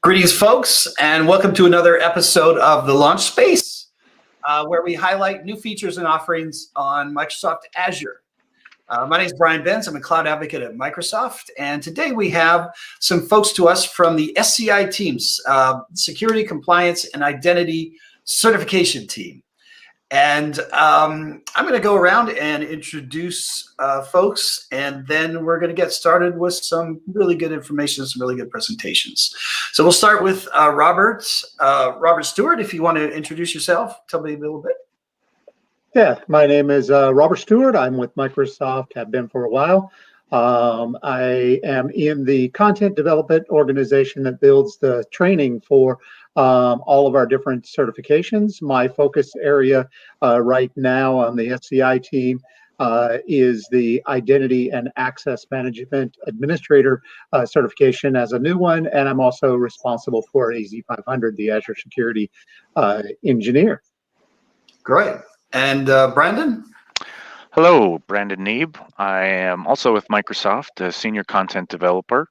Greetings, folks, and welcome to another episode of The Launch Space, where we highlight new features and offerings on Microsoft Azure. My name is Brian Benz. I'm a cloud advocate at Microsoft, and today we have some folks to us from the SCI teams, Security, Compliance, and Identity Certification team. And I'm going to go around and introduce folks, and then we're going to get started with some really good information, some really good presentations. So we'll start with Robert Stewart. If you want to introduce yourself, tell me a little bit. Yeah, my name is Robert Stewart. I'm with Microsoft, have been for a while. I am in the content development organization that builds the training for all of our different certifications. My focus area right now on the SCI team is the Identity and Access Management Administrator certification as a new one, and I'm also responsible for AZ500, the Azure Security Engineer. Great. And Brandon? Hello, Brandon Neeb. I am also with Microsoft, a senior content developer,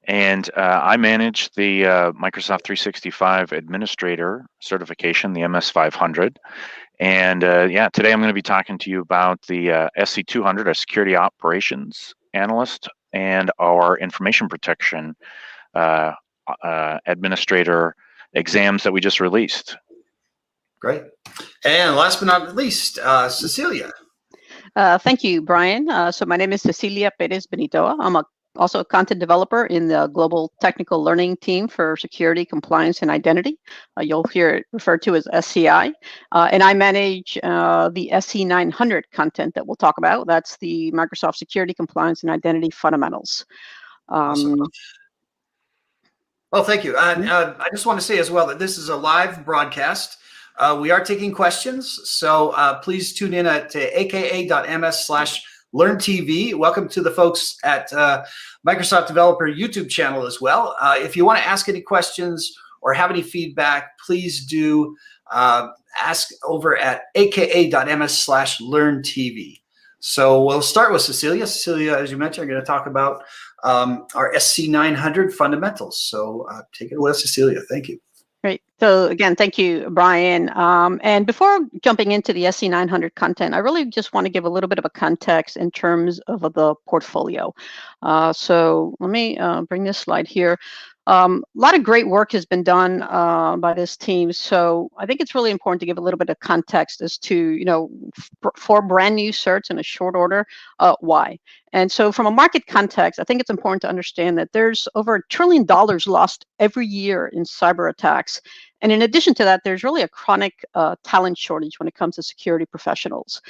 and I manage the Microsoft 365 Administrator certification, the MS500. And yeah, today I'm going to be talking to you about the SC200, our Security Operations Analyst, and our Information Protection Administrator exams that we just released. Great. And last but not least, Cecilia. Thank you, Brian. So my name is Cecilia Perez Benitoa. I'm also a content developer in the Global Technical Learning Team for Security, Compliance, and Identity. You'll hear it referred to as SCI. And I manage the SC900 content that we'll talk about. That's the Microsoft Security, Compliance, and Identity Fundamentals. Awesome. Well, thank you. I just want to say as well that this is a live broadcast. We are taking questions, so please tune in at aka.ms/learntv. Welcome to the folks at Microsoft Developer YouTube channel as well. If you want to ask any questions or have any feedback, please do ask over at aka.ms/learntv. So we'll start with Cecilia. Cecilia, as you mentioned, are going to talk about our SC900 fundamentals. So take it away, Cecilia. Thank you. Great. So again, thank you, Brian. And before jumping into the SC900 content, I really just want to give a little bit of a context in terms of the portfolio. So let me bring this slide here. A lot of great work has been done by this team. So I think it's really important to give a little bit of context as to, for brand new certs in a short order, why. And so from a market context, I think it's important to understand that there's over $1 trillion lost every year in cyber attacks. And in addition to that, there's really a chronic talent shortage when it comes to security professionals.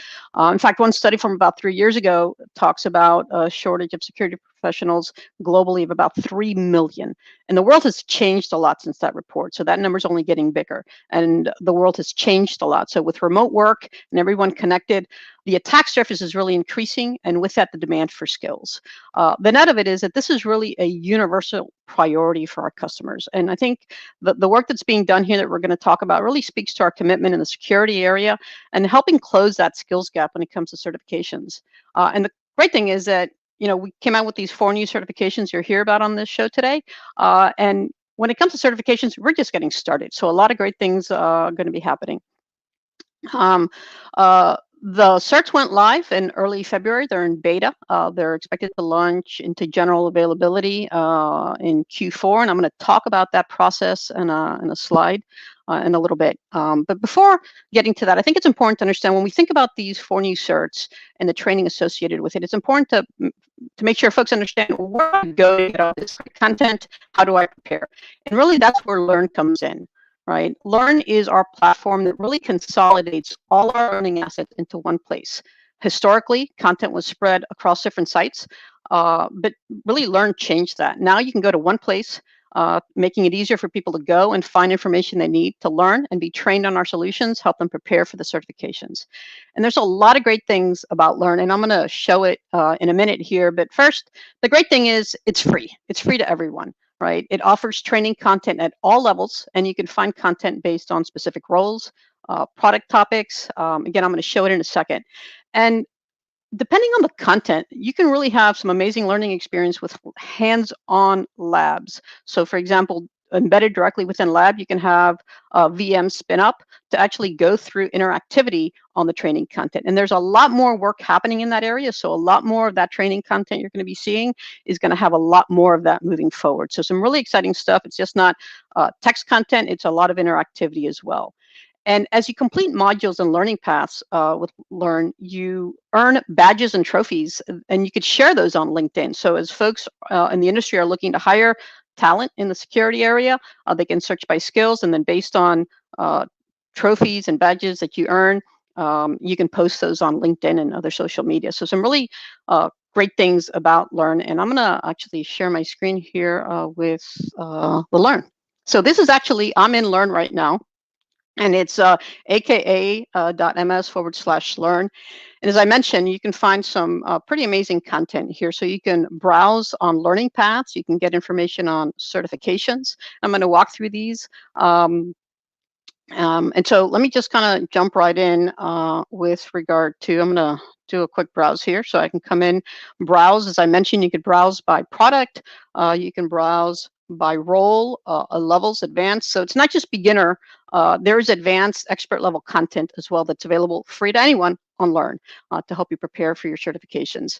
In fact, one study from about 3 years ago talks about a shortage of security professionals globally of about 3 million. And the world has changed a lot since that report. So that number is only getting bigger. And the world has changed a lot. So with remote work and everyone connected, the attack surface is really increasing, and with that, the demand for skills. The net of it is that this is really a universal priority for our customers. And I think the work that's being done here that we're going to talk about really speaks to our commitment in the security area and helping close that skills gap when it comes to certifications. And the great thing is that, we came out with these 4 new certifications you'll hear about on this show today. And when it comes to certifications, we're just getting started. So a lot of great things are going to be happening. The certs went live in early February. They're in beta. They're expected to launch into general availability in Q4, and I'm going to talk about that process in a slide in a little bit. But before getting to that, I think it's important to understand when we think about these 4 new certs and the training associated with it, it's important to make sure folks understand where I go to get all this content, how do I prepare? And really that's where Learn comes in. Right? Learn is our platform that really consolidates all our learning assets into one place. Historically, content was spread across different sites, but really Learn changed that. Now you can go to one place, making it easier for people to go and find information they need to learn and be trained on our solutions, help them prepare for the certifications. And there's a lot of great things about Learn, and I'm going to show it in a minute here. But first, the great thing is it's free. It's free to everyone. Right? It offers training content at all levels, and you can find content based on specific roles, product topics. Again, I'm going to show it in a second. And depending on the content, you can really have some amazing learning experience with hands-on labs. So for example, embedded directly within lab, you can have VM spin up to actually go through interactivity on the training content. And there's a lot more work happening in that area. So a lot more of that training content you're going to be seeing is going to have a lot more of that moving forward. So some really exciting stuff. It's just not text content, it's a lot of interactivity as well. And as you complete modules and learning paths with Learn, you earn badges and trophies, and you could share those on LinkedIn. So as folks in the industry are looking to hire talent in the security area, they can search by skills, and then based on trophies and badges that you earn, you can post those on LinkedIn and other social media. So some really great things about Learn. And I'm going to actually share my screen here with the Learn. So this is actually, I'm in Learn right now. And it's aka.ms/learn. And as I mentioned, you can find some pretty amazing content here. So you can browse on learning paths. You can get information on certifications. I'm going to walk through these. And so let me just kind of jump right in with regard to, I'm going to do a quick browse here. So I can come in, browse. As I mentioned, you could browse by product. You can browse by role, levels, advanced. So it's not just beginner. There's advanced expert level content as well that's available free to anyone on Learn to help you prepare for your certifications.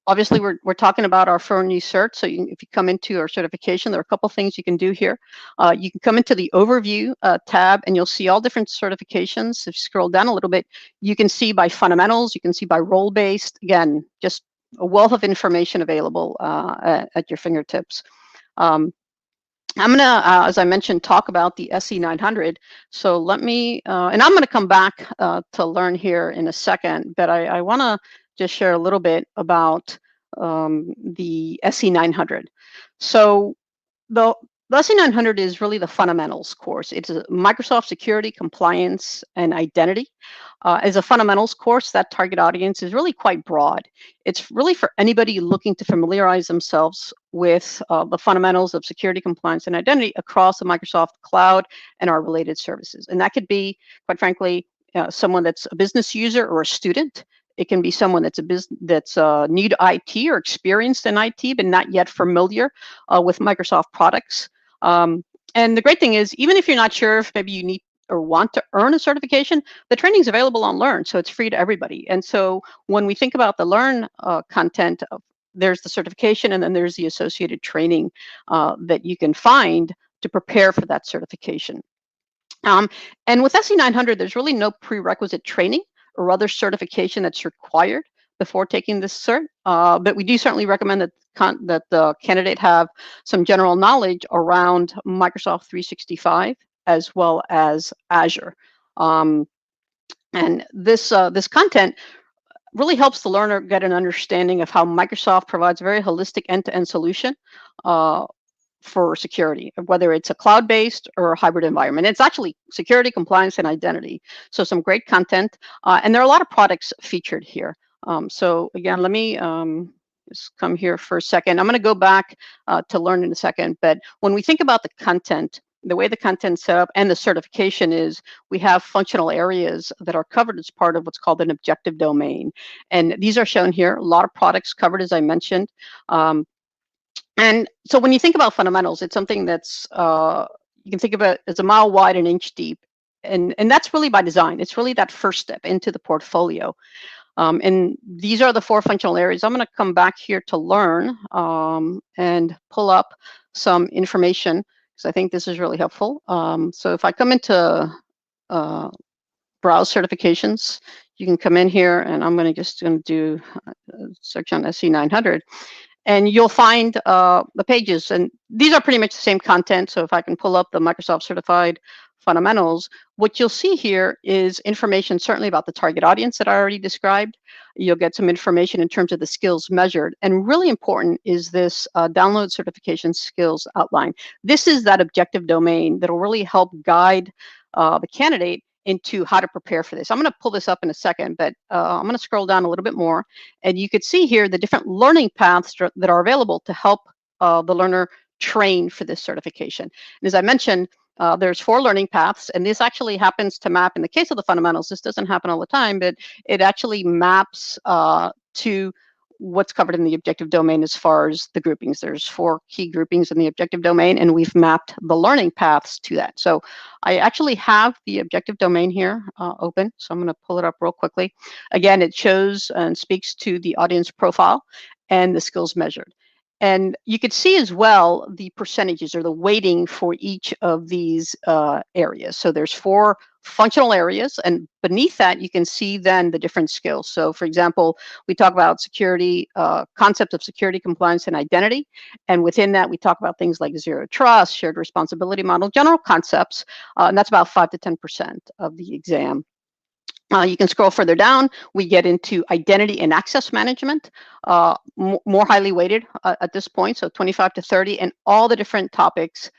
Obviously, we're talking about our For New Cert. So if you come into our certification, there are a couple things you can do here. You can come into the Overview tab, and you'll see all different certifications. If you scroll down a little bit, you can see by fundamentals, you can see by role-based. Again, just a wealth of information available at your fingertips. I'm going to, as I mentioned, talk about the SC900. So let me, and I'm going to come back to Learn here in a second, but I want to just share a little bit about the SC900. So the SC900 is really the fundamentals course. It's a Microsoft security, compliance, and identity. As a fundamentals course, that target audience is really quite broad. It's really for anybody looking to familiarize themselves with the fundamentals of security, compliance, and identity across the Microsoft cloud and our related services. And that could be, quite frankly, someone that's a business user or a student. It can be someone that's new to IT or experienced in IT, but not yet familiar with Microsoft products. And the great thing is, even if you're not sure if maybe you need or want to earn a certification, the training is available on Learn, so it's free to everybody. And so when we think about the Learn content, there's the certification, and then there's the associated training that you can find to prepare for that certification. And with SC900, there's really no prerequisite training or other certification that's required before taking this cert, but we do certainly recommend that the candidate have some general knowledge around Microsoft 365 as well as Azure. And this content really helps the learner get an understanding of how Microsoft provides a very holistic end-to-end solution for security, whether it's a cloud-based or a hybrid environment. It's actually security, compliance, and identity. So some great content, and there are a lot of products featured here. So again, let me just come here for a second. I'm going to go back to Learn in a second, but when we think about the content, the way the content's set up and the certification is, we have functional areas that are covered as part of what's called an objective domain. And these are shown here, a lot of products covered, as I mentioned. And so when you think about fundamentals, it's something that's, you can think of it as a mile wide and inch deep. And that's really by design. It's really that first step into the portfolio. And these are the 4 functional areas. I'm going to come back here to Learn and pull up some information, because I think this is really helpful. So if I come into Browse Certifications, you can come in here, and I'm going to do search on SC900. And you'll find the pages, and these are pretty much the same content. So if I can pull up the Microsoft Certified Fundamentals, what you'll see here is information certainly about the target audience that I already described. You'll get some information in terms of the skills measured. And really important is this download certification skills outline. This is that objective domain that will really help guide the candidate into how to prepare for this. I'm going to pull this up in a second, but I'm going to scroll down a little bit more, and you could see here the different learning paths that are available to help the learner train for this certification. And as I mentioned, there's 4 learning paths, and this actually happens to map, in the case of the fundamentals, this doesn't happen all the time, but it actually maps to what's covered in the objective domain as far as the groupings. There's 4 key groupings in the objective domain, and we've mapped the learning paths to that. So I actually have the objective domain here open, so I'm going to pull it up real quickly. Again, it shows and speaks to the audience profile and the skills measured. And you could see as well the percentages or the weighting for each of these areas. So there's 4 functional areas, and beneath that you can see then the different skills. So for example, we talk about security, concept of security, compliance, and identity. And within that, we talk about things like zero trust, shared responsibility model, general concepts, and that's about 5 to 10% of the exam. You can scroll further down. We get into identity and access management, more highly weighted at this point, so 25 to 30, and all the different topics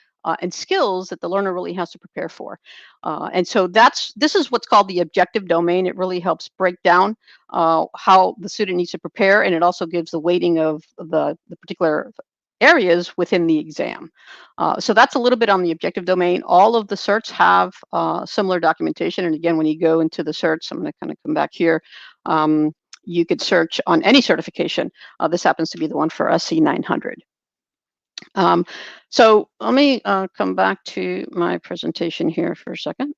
and skills that the learner really has to prepare for. And so this is what's called the objective domain. It really helps break down how the student needs to prepare, and it also gives the weighting of the particular areas within the exam. So that's a little bit on the objective domain. All of the certs have similar documentation. And again, when you go into the certs, I'm going to kind of come back here. You could search on any certification. This happens to be the one for SC 900. So let me come back to my presentation here for a second.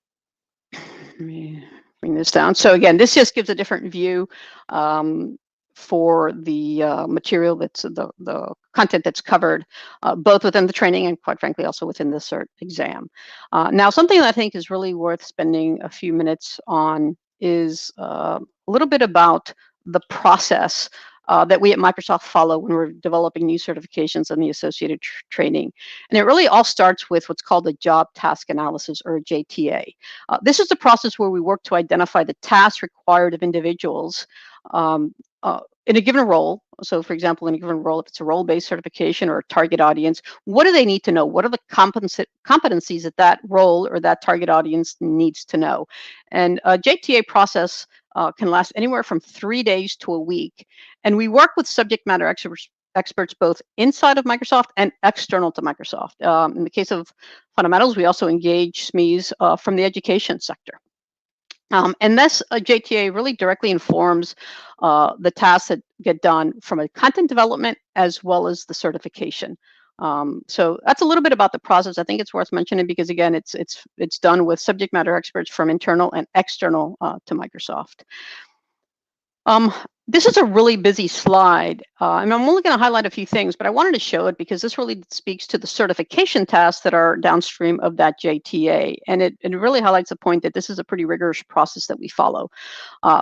Let me bring this down. So again, this just gives a different view for the material that's the content that's covered, both within the training and quite frankly also within the cert exam. Now, something that I think is really worth spending a few minutes on is a little bit about the process that we at Microsoft follow when we're developing new certifications and the associated training. And it really all starts with what's called a job task analysis, or JTA. This is the process where we work to identify the tasks required of individuals in a given role. So for example, in a given role, if it's a role-based certification or a target audience, what do they need to know? What are the competencies that that role or that target audience needs to know? And a JTA process can last anywhere from 3 days to a week. And we work with subject matter experts both inside of Microsoft and external to Microsoft. In the case of fundamentals, we also engage SMEs from the education sector. And this JTA really directly informs the tasks that get done from a content development as well as the certification. So that's a little bit about the process. I think it's worth mentioning because again, it's done with subject matter experts from internal and external to Microsoft. This is a really busy slide, and I'm only going to highlight a few things, but I wanted to show it because this really speaks to the certification tasks that are downstream of that JTA, and it really highlights the point that this is a pretty rigorous process that we follow.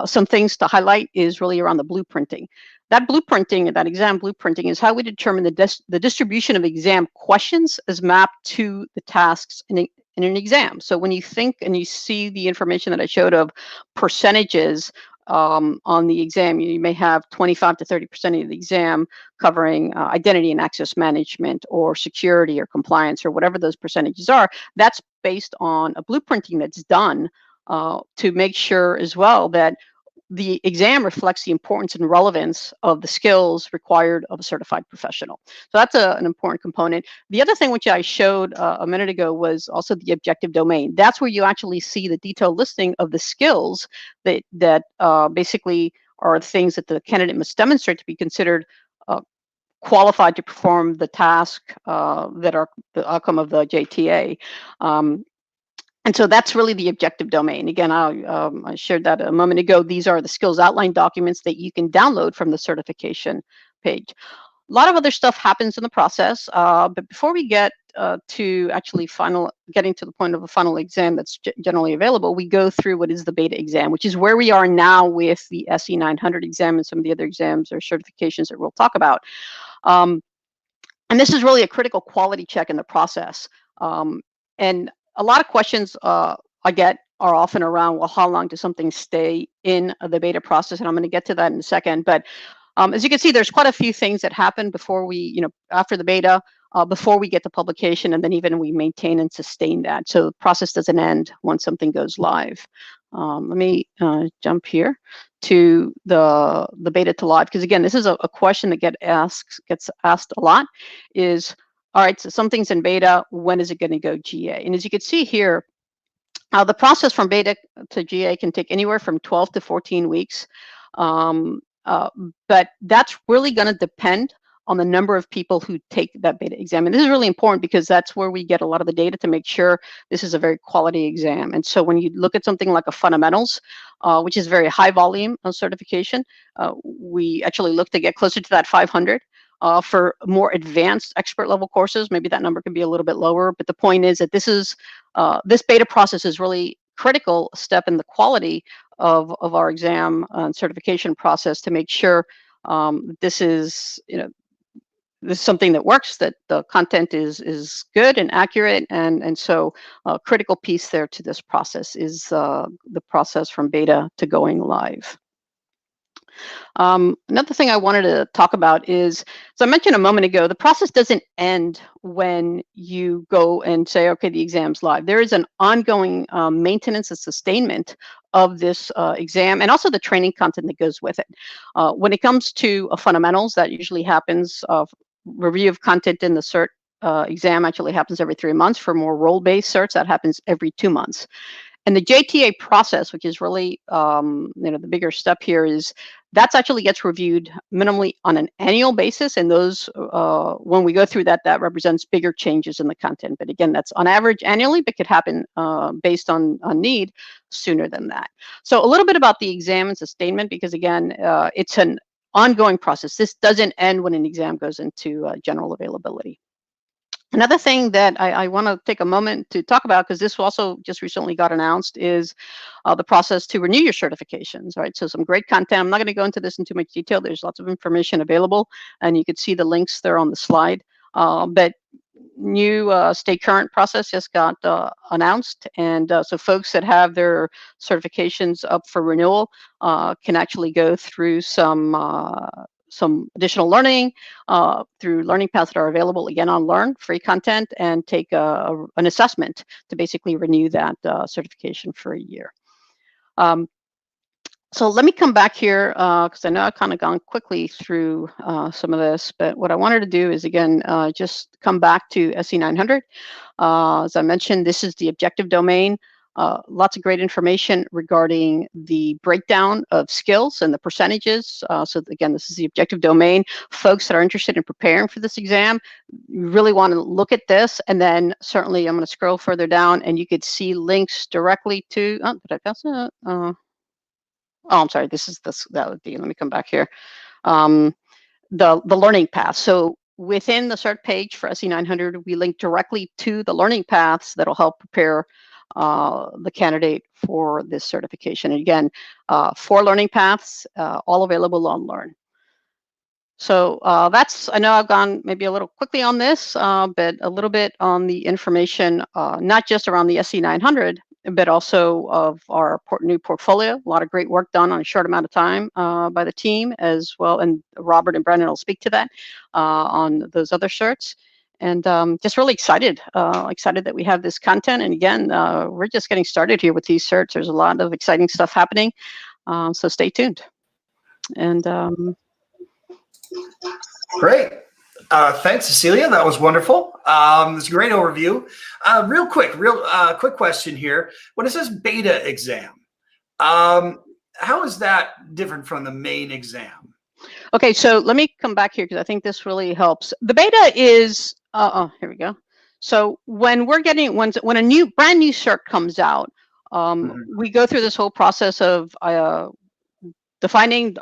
Some things to highlight is really around the blueprinting. That blueprinting, that exam blueprinting, is how we determine the distribution of exam questions as mapped to the tasks in an exam. So when you think and you see the information that I showed of percentages on the exam, you may have 25 to 30% of the exam covering identity and access management or security or compliance or whatever those percentages are. That's based on a blueprinting that's done to make sure as well that the exam reflects the importance and relevance of the skills required of a certified professional. So that's an important component. The other thing which I showed a minute ago was also the objective domain. That's where you actually see the detailed listing of the skills that basically are things that the candidate must demonstrate to be considered qualified to perform the task that are the outcome of the JTA. And so that's really the objective domain. Again, I shared that a moment ago. These are the skills outline documents that you can download from the certification page. A lot of other stuff happens in the process, but before we get to actually getting to the point of a final exam that's generally available, we go through what is the beta exam, which is where we are now with the SE 900 exam and some of the other exams or certifications that we'll talk about. And this is really a critical quality check in the process. And a lot of questions I get are often around, well, how long does something stay in the beta process? And I'm going to get to that in a second. But as you can see, there's quite a few things that happen before we, after the beta, before we get to publication, and then even we maintain and sustain that. So the process doesn't end once something goes live. Let me jump here to the beta to live, because again, this is a question that gets asked a lot is, all right, so something's in beta, when is it going to go GA? And as you can see here, the process from beta to GA can take anywhere from 12 to 14 weeks. but that's really going to depend on the number of people who take that beta exam. And this is really important because that's where we get a lot of the data to make sure this is a very quality exam. And so when you look at something like a fundamentals, which is very high volume certification, we actually look to get closer to that 500. For more advanced expert level courses, maybe that number could be a little bit lower. But the point is that this beta process is really critical step in the quality of our exam and certification process to make sure this is, this is something that works, that the content is good and accurate, and so a critical piece there to this process is the process from beta to going live. Another thing I wanted to talk about is, as I mentioned a moment ago, the process doesn't end when you go and say, okay, the exam's live. There is an ongoing maintenance and sustainment of this exam, and also the training content that goes with it. When it comes to fundamentals, that usually happens, review of content in the cert exam actually happens every 3 months. For more role-based certs, that happens every 2 months. And the JTA process, which is really the bigger step here, is that's actually gets reviewed minimally on an annual basis. And those, when we go through that, that represents bigger changes in the content. But again, that's on average annually, but could happen based on need sooner than that. So a little bit about the exam and sustainment, because again, it's an ongoing process. This doesn't end when an exam goes into general availability. Another thing that I want to take a moment to talk about, because this also just recently got announced, is the process to renew your certifications, right? So some great content. I'm not going to go into this in too much detail. There's lots of information available, and you could see the links there on the slide. But new stay current process just got announced, and so folks that have their certifications up for renewal can actually go through some additional learning through learning paths that are available again on Learn, free content, and take an assessment to basically renew that certification for a year. So let me come back here because I know I've kind of gone quickly through some of this, but what I wanted to do is, again, just come back to SC 900. As I mentioned, this is the objective domain. Lots of great information regarding the breakdown of skills and the percentages. So again, this is the objective domain. Folks that are interested in preparing for this exam, you really want to look at this. And then certainly I'm going to scroll further down and you could see links directly to, oh, did I pass it? Oh, I'm sorry, that would be, let me come back here. The learning path. So within the cert page for SC 900, we link directly to the learning paths that'll help prepare the candidate for this certification. And again, 4 learning paths, all available on Learn. So that's, I know I've gone maybe a little quickly on this, but a little bit on the information, not just around the SC 900, but also of our new portfolio. A lot of great work done on a short amount of time by the team as well. And Robert and Brendan will speak to that on those other certs. And just really excited that we have this content. And again, we're just getting started here with these certs. There's a lot of exciting stuff happening. So stay tuned. And great. Thanks, Cecilia. That was wonderful. It's a great overview. Real quick question here. When it says beta exam, how is that different from the main exam? Okay, so let me come back here because I think this really helps. The beta is, here we go. So when we're getting, when a brand new cert comes out, we go through this whole process of identifying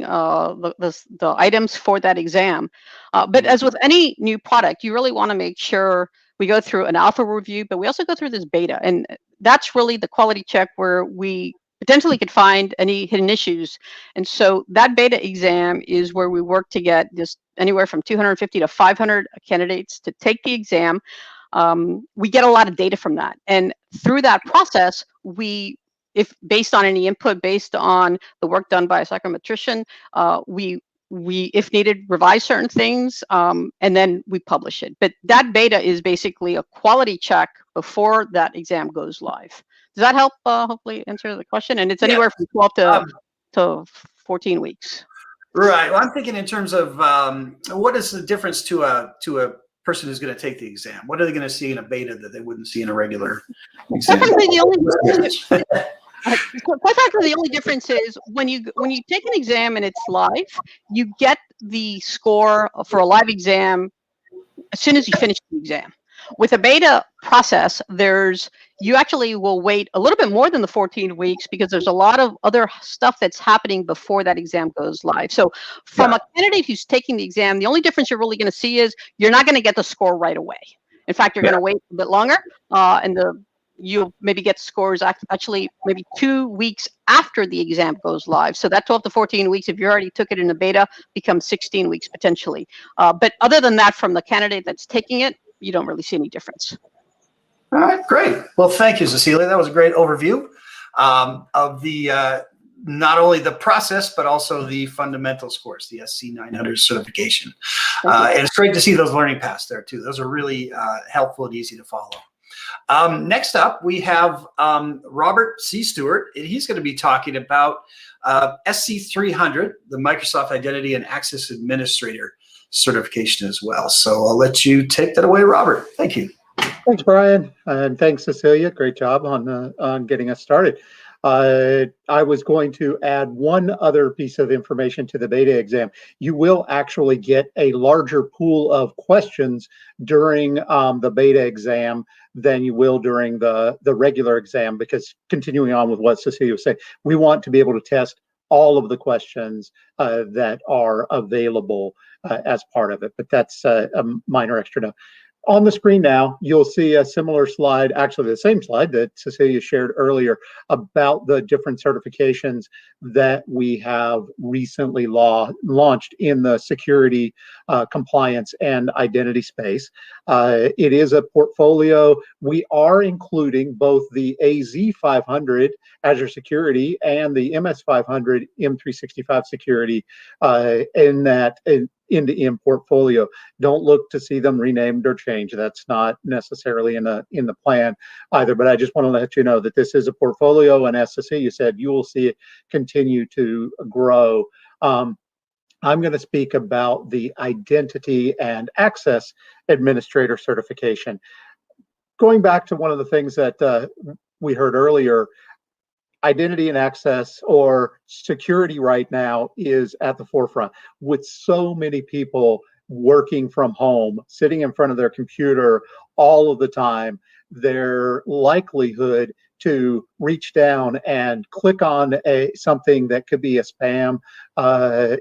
the items for that exam. But as with any new product, you really want to make sure we go through an alpha review, but we also go through this beta. And that's really the quality check where we potentially could find any hidden issues. And so that beta exam is where we work to get just anywhere from 250 to 500 candidates to take the exam. We get a lot of data from that. And through that process, if based on any input, based on the work done by a psychometrician, we if needed, revise certain things, and then we publish it. But that beta is basically a quality check before that exam goes live. Does that help hopefully answer the question? And it's anywhere from 12 to 14 weeks. Right. Well, I'm thinking in terms of what is the difference to a person who's going to take the exam? What are they going to see in a beta that they wouldn't see in a regular exam? Definitely the only So quite frankly, the only difference is when you take an exam and it's live, you get the score for a live exam as soon as you finish the exam. With a beta process, you actually will wait a little bit more than the 14 weeks because there's a lot of other stuff that's happening before that exam goes live. So from a candidate who's taking the exam, the only difference you're really going to see is you're not going to get the score right away. In fact, you're going to wait a bit longer, and you'll maybe get scores actually maybe 2 weeks after the exam goes live. So that 12 to 14 weeks, if you already took it in a beta, becomes 16 weeks potentially. But other than that, from the candidate that's taking it, you don't really see any difference. All right, great. Well, thank you, Cecilia. That was a great overview of the not only the process, but also the fundamentals course, the SC 900 certification. And it's great to see those learning paths there too. Those are really helpful and easy to follow. Next up, we have Robert C. Stewart. He's going to be talking about SC 300, the Microsoft Identity and Access Administrator certification as well. So I'll let you take that away, Robert. Thank you. Thanks, Brian, and thanks, Cecilia. Great job on getting us started. I was going to add one other piece of information to the beta exam. You will actually get a larger pool of questions during the beta exam than you will during the regular exam, because continuing on with what Cecilia was saying, we want to be able to test all of the questions that are available as part of it, but that's a minor extra note. On the screen now, you'll see a similar slide, actually the same slide that Cecilia shared earlier, about the different certifications that we have recently launched in the security, compliance, and identity space. It is a portfolio. We are including both the AZ500 Azure Security and the MS500 M365 Security in that end-to-end portfolio. Don't look to see them renamed or changed. That's not necessarily in the plan either, but I just want to let you know that this is a portfolio, and as Cecilia said, you will see it continue to grow. I'm going to speak about the Identity and Access Administrator certification. Going back to one of the things that we heard earlier, identity and access, or security, right now is at the forefront. With so many people working from home, sitting in front of their computer all of the time, their likelihood to reach down and click on something that could be a spam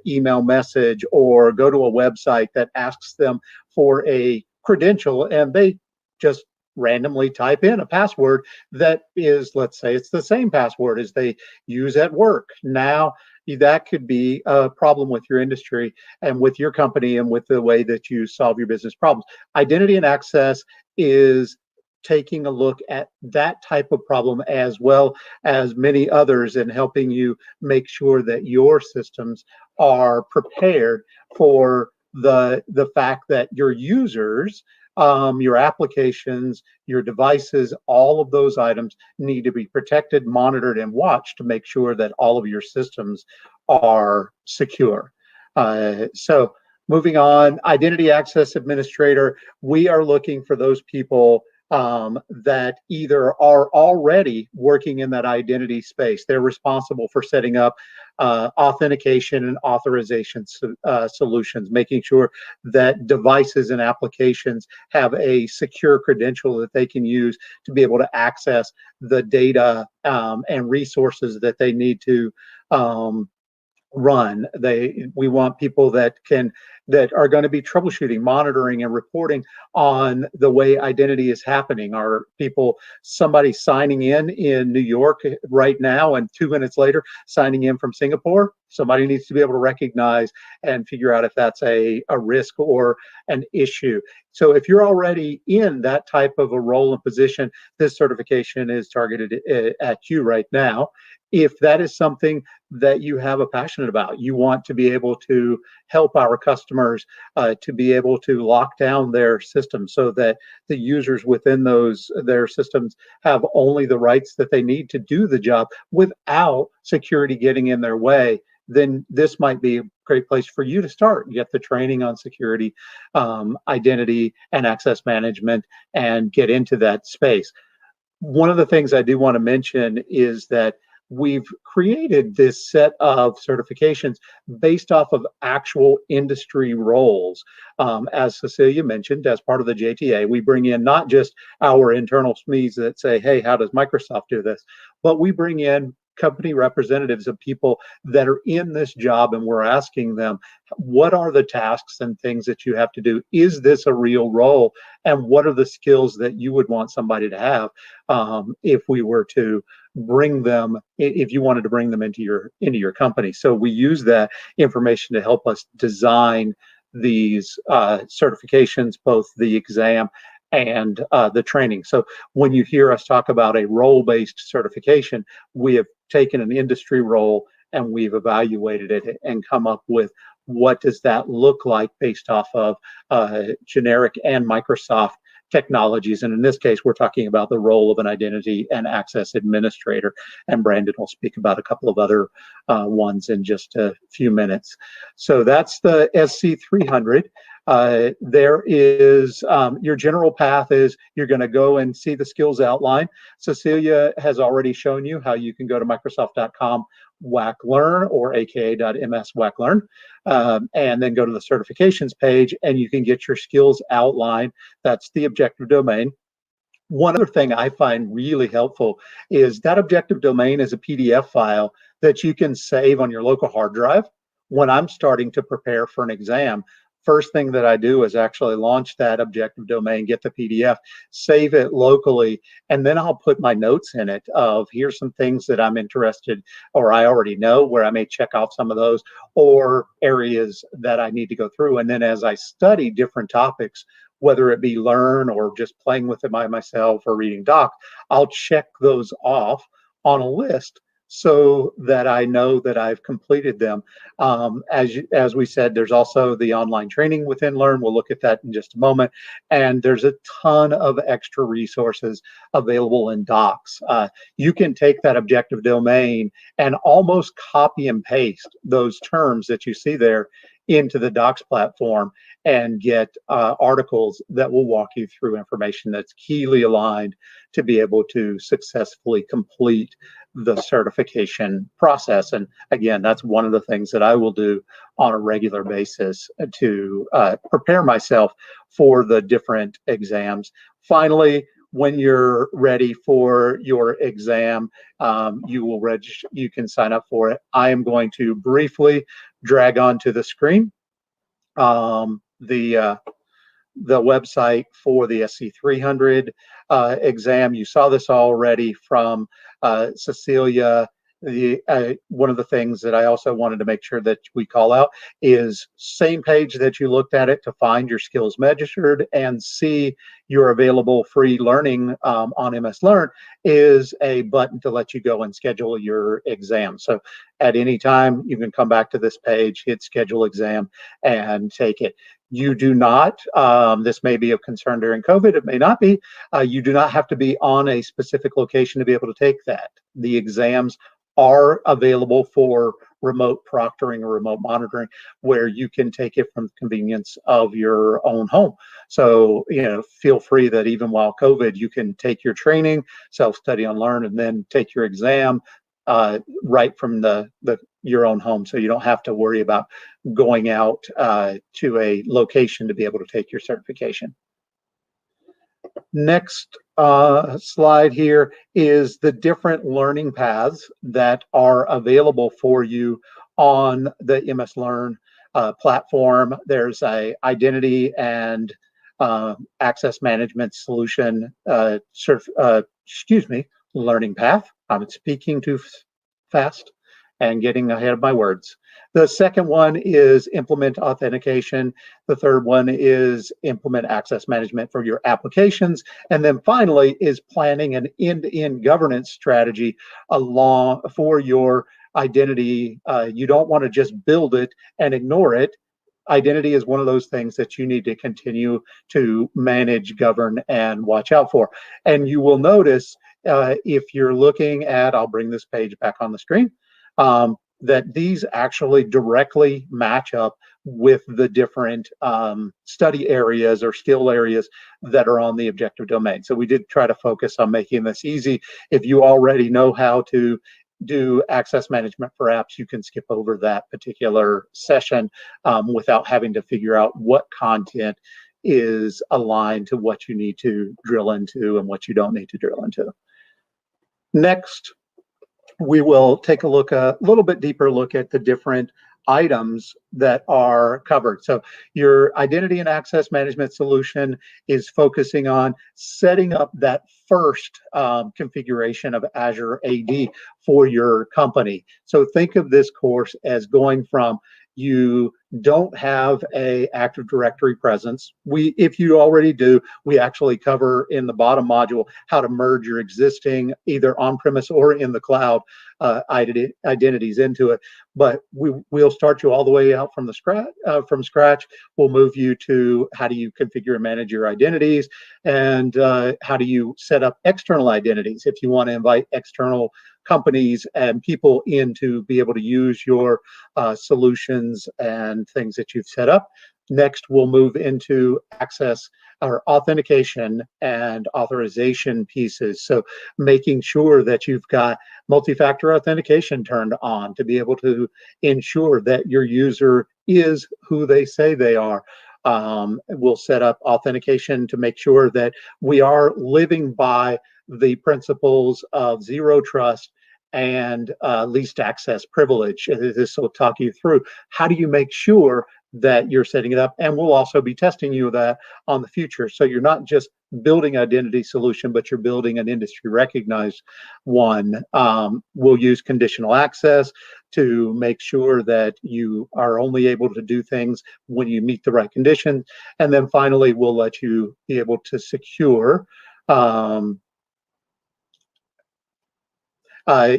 email message, or go to a website that asks them for a credential and they just randomly type in a password that is, let's say it's the same password as they use at work. Now that could be a problem with your industry and with your company and with the way that you solve your business problems. Identity and access is taking a look at that type of problem, as well as many others, and helping you make sure that your systems are prepared for the fact that your users, your applications, your devices, all of those items need to be protected, monitored, and watched to make sure that all of your systems are secure. So moving on, Identity Access Administrator, we are looking for those people that either are already working in that identity space. They're responsible for setting up authentication and authorization solutions, making sure that devices and applications have a secure credential that they can use to be able to access the data and resources that they need to run. We want people that are going to be troubleshooting, monitoring, and reporting on the way identity is happening. Are somebody signing in New York right now and 2 minutes later signing in from Singapore? Somebody needs to be able to recognize and figure out if that's a risk or an issue. So if you're already in that type of a role and position, this certification is targeted at you right now. If that is something that you have a passion about, you want to be able to help our customers to be able to lock down their systems so that the users within their systems have only the rights that they need to do the job without security getting in their way, then this might be a great place for you to start. Get the training on security, identity, and access management, and get into that space. One of the things I do want to mention is that we've created this set of certifications based off of actual industry roles. As Cecilia mentioned, as part of the JTA, we bring in not just our internal SMEs that say, hey, how does Microsoft do this? But we bring in company representatives of people that are in this job, and we're asking them, what are the tasks and things that you have to do? Is this a real role? And what are the skills that you would want somebody to have if we were to bring them, if you wanted to bring them into your company? So we use that information to help us design these certifications, both the exam and the training. So when you hear us talk about a role-based certification, we have taken an industry role and we've evaluated it and come up with what does that look like based off of generic and Microsoft technologies. And in this case, we're talking about the role of an identity and access administrator. And Brandon will speak about a couple of other ones in just a few minutes. So that's the SC300. There is your general path is you're going to go and see the skills outline. Cecilia has already shown you how you can go to Microsoft.com/WAC-Learn or aka.ms/WAC-Learn, and then go to the certifications page and you can get your skills outline. That's the objective domain. One other thing I find really helpful is that objective domain is a PDF file that you can save on your local hard drive. When I'm starting to prepare for an exam, first thing that I do is actually launch that objective domain, get the PDF, save it locally, and then I'll put my notes in it of here's some things that I'm interested or I already know where I may check off some of those or areas that I need to go through. And then as I study different topics, whether it be learn or just playing with it by myself or reading doc, I'll check those off on a list so that I know that I've completed them. As we said, there's also the online training within Learn. We'll look at that in just a moment. And there's a ton of extra resources available in docs. You can take that objective domain and almost copy and paste those terms that you see there into the docs platform and get articles that will walk you through information that's keyly aligned to be able to successfully complete the certification process. And again, that's one of the things that I will do on a regular basis to prepare myself for the different exams. Finally, when you're ready for your exam, you will register, you can sign up for it. I am going to briefly drag onto the screen the website for the SC300 exam. You saw this already from Cecilia. One of the things that I also wanted to make sure that we call out is same page that you looked at it to find your skills registered and see your available free learning on MS Learn is a button to let you go and schedule your exam. So at any time, you can come back to this page, hit schedule exam, and take it. You do not, this may be of concern during COVID, it may not be, you do not have to be on a specific location to be able to take that. The exams are available for remote proctoring or remote monitoring where you can take it from the convenience of your own home. So, you know, feel free that even while COVID, you can take your training, self-study on Learn, and then take your exam right from your own home. So you don't have to worry about going out to a location to be able to take your certification. Next slide here is the different learning paths that are available for you on the MS Learn platform. There's a identity and access management solution learning path. I'm speaking too fast and getting ahead of my words. The second one is implement authentication. The third one is implement access management for your applications. And then finally is planning an end-to-end governance strategy for your identity. You don't want to just build it and ignore it. Identity is one of those things that you need to continue to manage, govern, and watch out for. And you will notice if you're looking at, I'll bring this page back on the screen, that these actually directly match up with the different study areas or skill areas that are on the objective domain. So we did try to focus on making this easy. If you already know how to do access management for apps, you can skip over that particular session without having to figure out what content is aligned to what you need to drill into and what you don't need to drill into. Next, we will take a little bit deeper look at the different items that are covered. So your identity and access management solution is focusing on setting up that first configuration of Azure AD for your company. So think of this course as going from you don't have a Active Directory presence. If you already do, we actually cover in the bottom module how to merge your existing either on-premise or in the cloud identities into it. But we'll start you all the way out from scratch. We'll move you to how do you configure and manage your identities, and how do you set up external identities if you want to invite external companies and people in to be able to use your solutions and things that you've set up. Next, we'll move into access or authentication and authorization pieces. So making sure that you've got multi-factor authentication turned on to be able to ensure that your user is who they say they are. We'll set up authentication to make sure that we are living by the principles of zero trust and least access privilege. This will talk you through how do you make sure that you're setting it up, and we'll also be testing you that on the future. So you're not just building identity solution, but you're building an industry recognized one. We'll use conditional access to make sure that you are only able to do things when you meet the right conditions. And then finally, we'll let you be able to secure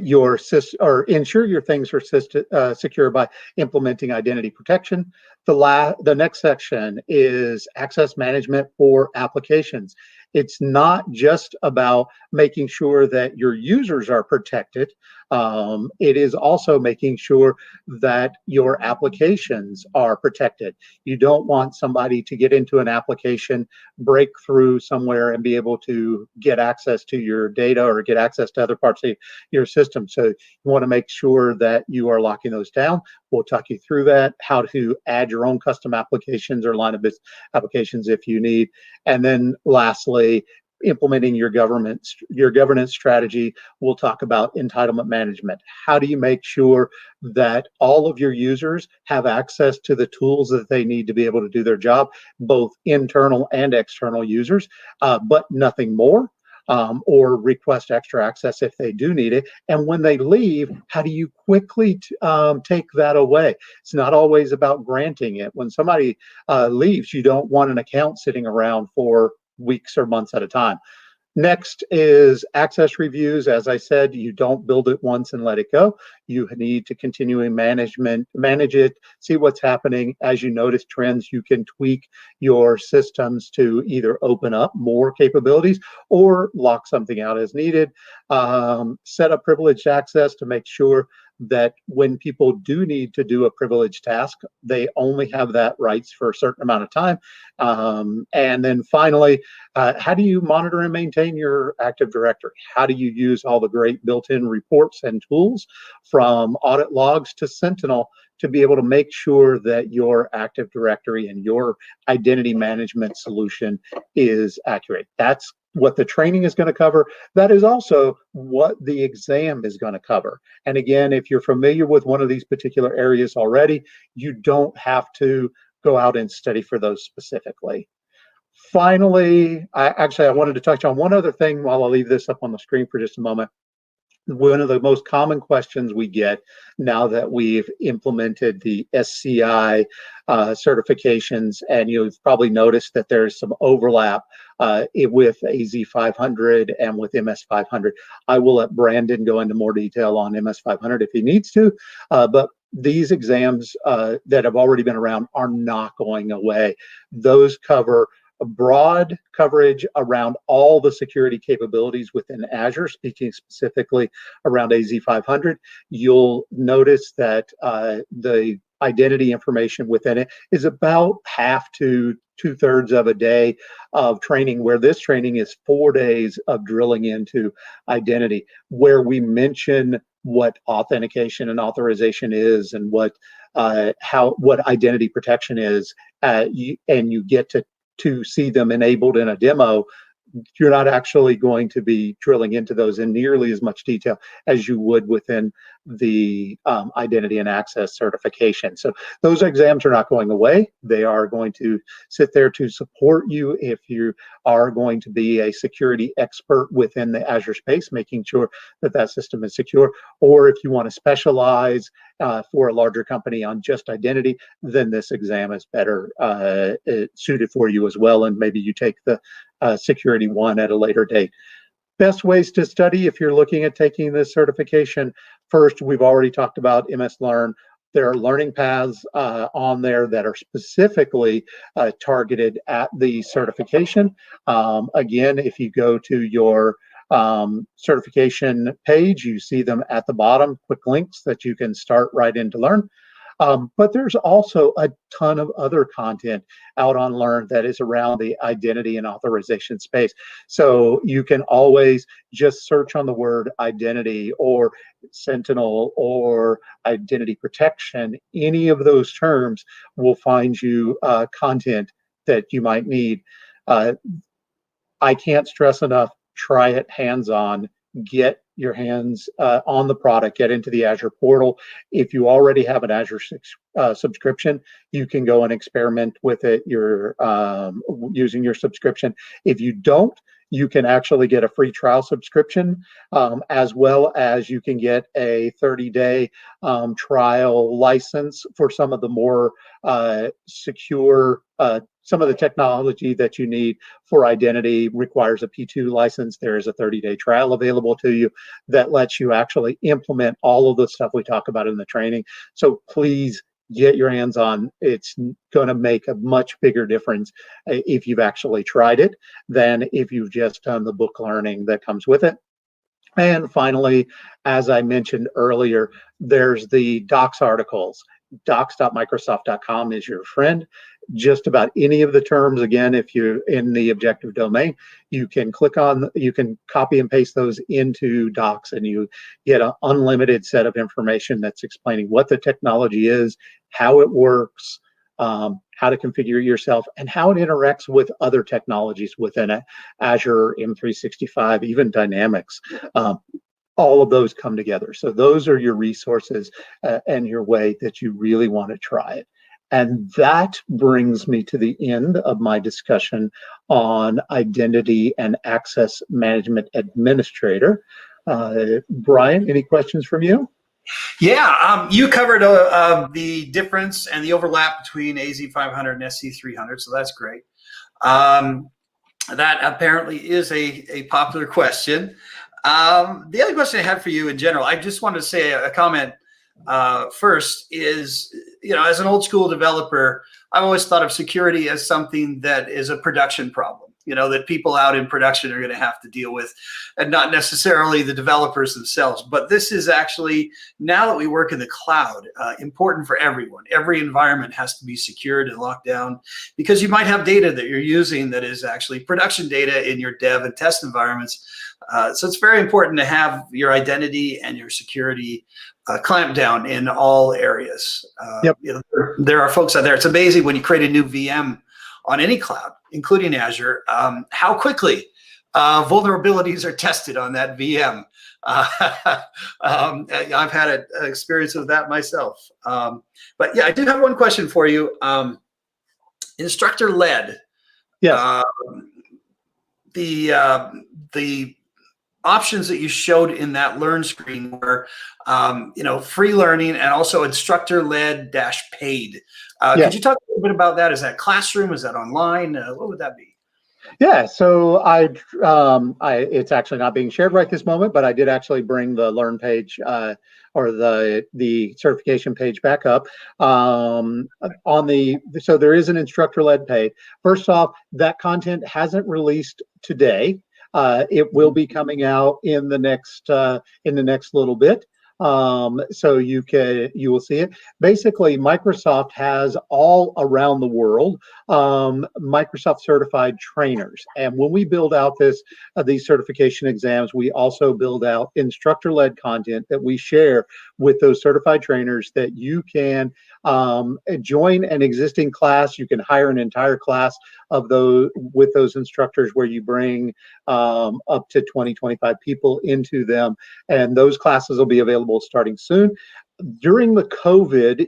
your or ensure your things are secure by implementing identity protection. The next section is access management for applications. It's not just about making sure that your users are protected. It is also making sure that your applications are protected. You don't want somebody to get into an application, break through somewhere, and be able to get access to your data or get access to other parts of your system. So you want to make sure that you are locking those down. We'll talk you through that, how to add your own custom applications or line of business applications if you need. And then lastly, implementing your governance strategy. We'll talk about entitlement management. How do you make sure that all of your users have access to the tools that they need to be able to do their job, both internal and external users, but nothing more? Or request extra access if they do need it. And when they leave, how do you quickly take that away? It's not always about granting it. When somebody leaves, you don't want an account sitting around for weeks or months at a time. Next is access reviews. As I said, you don't build it once and let it go. You need to continually manage it, see what's happening. As you notice trends, you can tweak your systems to either open up more capabilities or lock something out as needed. Set up privileged access to make sure that when people do need to do a privileged task, they only have that rights for a certain amount of time. And then finally, how do you monitor and maintain your Active Directory? How do you use all the great built-in reports and tools from audit logs to Sentinel to be able to make sure that your Active Directory and your identity management solution is accurate? That's what the training is going to cover. That is also what the exam is going to cover. And again, if you're familiar with one of these particular areas already, you don't have to go out and study for those specifically. Finally, I wanted to touch on one other thing while I'll leave this up on the screen for just a moment. One of the most common questions we get now that we've implemented the SCI certifications, and you've probably noticed that there's some overlap with AZ500 and with MS500. I will let Brandon go into more detail on MS500 if he needs to, but these exams that have already been around are not going away. Those cover a broad coverage around all the security capabilities within Azure, speaking specifically around AZ500. You'll notice that the identity information within it is about half to 2/3 of a day of training, where this training is 4 days of drilling into identity, where we mention what authentication and authorization is, and what identity protection is, and you get to see them enabled in a demo, you're not actually going to be drilling into those in nearly as much detail as you would within the identity and access certification. So those exams are not going away. They are going to sit there to support you if you are going to be a security expert within the Azure space, making sure that that system is secure. Or if you want to specialize for a larger company on just identity, then this exam is better suited for you as well. And maybe you take the security one at a later date. Best ways to study if you're looking at taking this certification. First, we've already talked about MS Learn. There are learning paths on there that are specifically targeted at the certification. Again, if you go to your certification page, you see them at the bottom, quick links that you can start right in to learn. But there's also a ton of other content out on Learn that is around the identity and authorization space. So you can always just search on the word identity or Sentinel or identity protection. Any of those terms will find you content that you might need. I can't stress enough, try it hands-on, get your hands on the product, get into the Azure portal. If you already have an Azure subscription, you can go and experiment with it. You're using your subscription. If you don't, you can actually get a free trial subscription, as well as you can get a 30-day trial license for some of the more secure, some of the technology that you need for identity requires a P2 license. There is a 30-day trial available to you that lets you actually implement all of the stuff we talk about in the training. So please get your hands on. It's going to make a much bigger difference if you've actually tried it than if you've just done the book learning that comes with it. And finally, as I mentioned earlier, there's the docs articles. Docs.microsoft.com is your friend. Just about any of the terms, again, if you're in the objective domain, you can click on, you can copy and paste those into Docs, and you get an unlimited set of information that's explaining what the technology is, how it works, how to configure it yourself, and how it interacts with other technologies within Azure, M365, even Dynamics. All of those come together. So those are your resources and your way that you really want to try it. And that brings me to the end of my discussion on Identity and Access Management Administrator. Brian, any questions from you? Yeah, you covered the difference and the overlap between AZ500 and SC300, so that's great. That apparently is a popular question. The other question I had for you in general, I just wanted to say a comment first is, as an old school developer, I've always thought of security as something that is a production problem, that people out in production are going to have to deal with, and not necessarily the developers themselves. But this is actually, now that we work in the cloud, important for everyone. Every environment has to be secured and locked down, because you might have data that you're using that is actually production data in your dev and test environments. So it's very important to have your identity and your security clamped down in all areas. Yep. There are folks out there. It's amazing when you create a new VM on any cloud, including Azure, how quickly vulnerabilities are tested on that VM. I've had an experience with that myself. But yeah, I do have one question for you. Instructor-led. Yes. The options that you showed in that Learn screen were, free learning and also instructor-led - paid. Yes. Could you talk a little bit about that? Is that classroom? Is that online? What would that be? Yeah, so it's actually not being shared right this moment, but I did actually bring the Learn page or the certification page back up. So there is an instructor-led paid. First off, that content hasn't released today. It will be coming out in the next little bit. So you will see it. Basically, Microsoft has all around the world Microsoft certified trainers, and when we build out these certification exams, we also build out instructor-led content that we share with those certified trainers that you can join an existing class. You can hire an entire class of those with those instructors where you bring up to 20, 25 people into them. And those classes will be available starting soon. During the COVID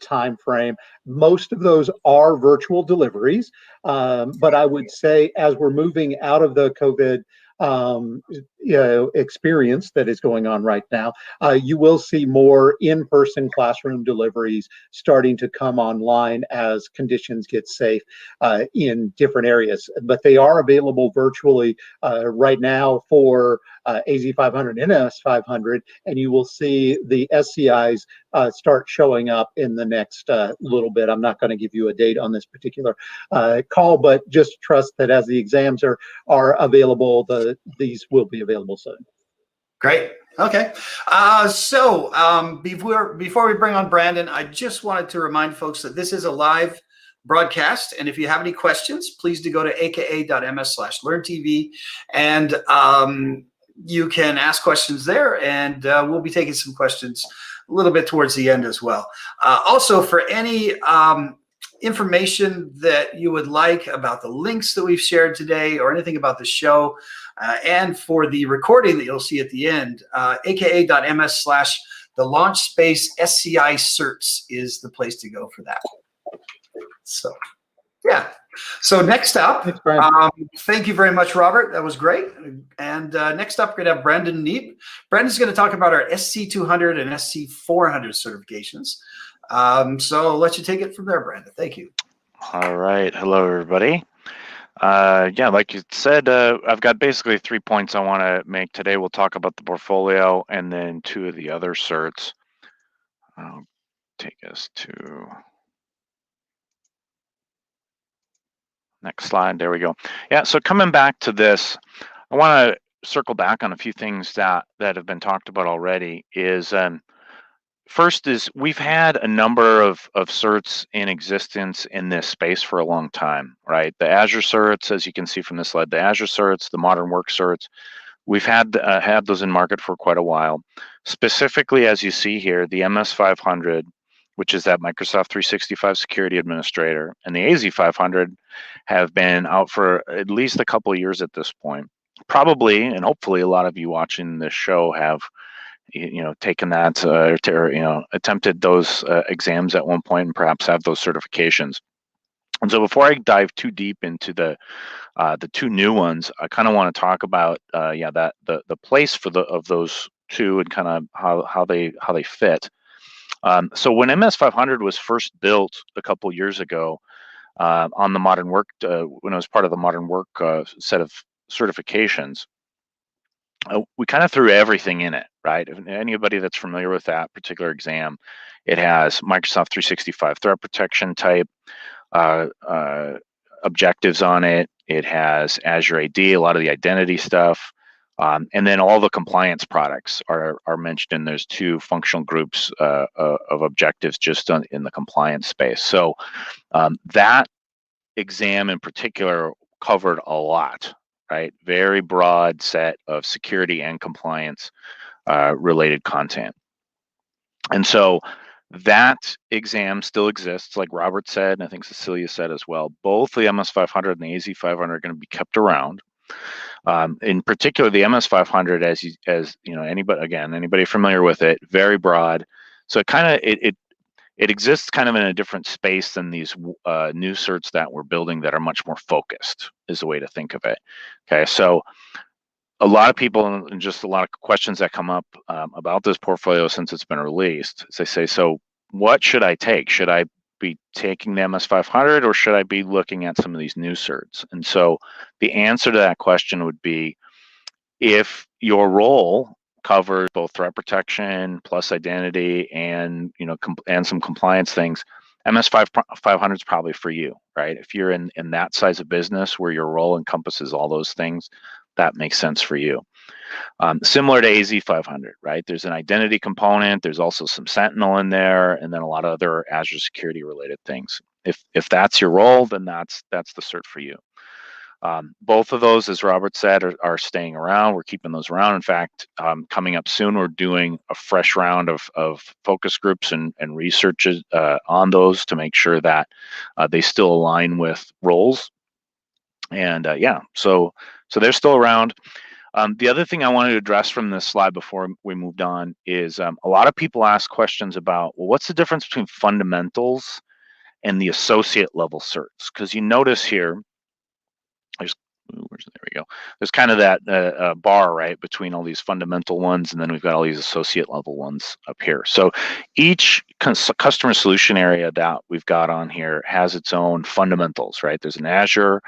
time frame, most of those are virtual deliveries. But I would say as we're moving out of the COVID experience that is going on right now, you will see more in-person classroom deliveries starting to come online as conditions get safe in different areas. But they are available virtually right now for AZ500 and MS500, and you will see the SCIs start showing up in the next little bit. I'm not going to give you a date on this particular call, but just trust that as the exams are available, these will be available soon. Great. Okay. Before we bring on Brandon, I just wanted to remind folks that this is a live broadcast, and if you have any questions, please do go to aka.ms/learntv, and you can ask questions there, and we'll be taking some questions a little bit towards the end as well. Also, for any information that you would like about the links that we've shared today or anything about the show, and for the recording that you'll see at the end, aka.ms/the launch space SCI certs is the place to go for that. So, yeah. So next up, Thanks, Brian. thank you very much, Robert. That was great. And next up, we're going to have Brandon Neeb. Brandon's going to talk about our SC200 and SC400 certifications. So I'll let you take it from there, Brandon. Thank you. All right. Hello, everybody. Yeah, like you said, I've got basically 3 points I want to make today. We'll talk about the portfolio and then 2 of the other certs. I'll take us to next slide. There we go. Yeah, so coming back to this, I want to circle back on a few things that have been talked about already. First is we've had a number of certs in existence in this space for a long time, right? The Azure certs, as you can see from this slide, the Azure certs, the modern work certs, we've had those in market for quite a while. Specifically, as you see here, the MS500, which is that Microsoft 365 Security Administrator, and the AZ500 have been out for at least a couple of years at this point. Probably, and hopefully a lot of you watching this show have taken that or attempted those exams at one point and perhaps have those certifications. And so before I dive too deep into the 2 new ones, I kind of want to talk about the place of those 2 and kind of how they fit. So when MS500 was first built a couple years ago on the modern work, when it was part of the modern work set of certifications, we kind of threw everything in it, right? If anybody that's familiar with that particular exam, it has Microsoft 365 threat protection type objectives on it. It has Azure AD, a lot of the identity stuff, and then all the compliance products are mentioned in those 2 functional groups of objectives just in the compliance space. So that exam in particular covered a lot. Right, very broad set of security and compliance related content. And so that exam still exists, like Robert said, and I think Cecilia said as well. Both the MS500 and the AZ500 are going to be kept around. In particular, the MS500, as anybody familiar with it, very broad. So it exists kind of in a different space than these new certs that we're building that are much more focused, is the way to think of it. Okay, so a lot of people and just a lot of questions that come up about this portfolio since it's been released. They say, so what should I take? Should I be taking the MS500 or should I be looking at some of these new certs? And so the answer to that question would be, if your role covers both threat protection plus identity and and some compliance things, MS500 is probably for you, right? If you're in that size of business where your role encompasses all those things, that makes sense for you. Similar to AZ 500, right? There's an identity component. There's also some Sentinel in there, and then a lot of other Azure security related things. If that's your role, then that's the cert for you. Both of those, as Robert said, are staying around. We're keeping those around. In fact, coming up soon, we're doing a fresh round of focus groups and research on those to make sure that they still align with roles. And yeah, so they're still around. The other thing I wanted to address from this slide before we moved on is a lot of people ask questions about, well, what's the difference between fundamentals and the associate level certs? Because you notice here, there we go. There's kind of that bar, right, between all these fundamental ones, and then we've got all these associate level ones up here. So each customer solution area that we've got on here has its own fundamentals, right? There's an Azure.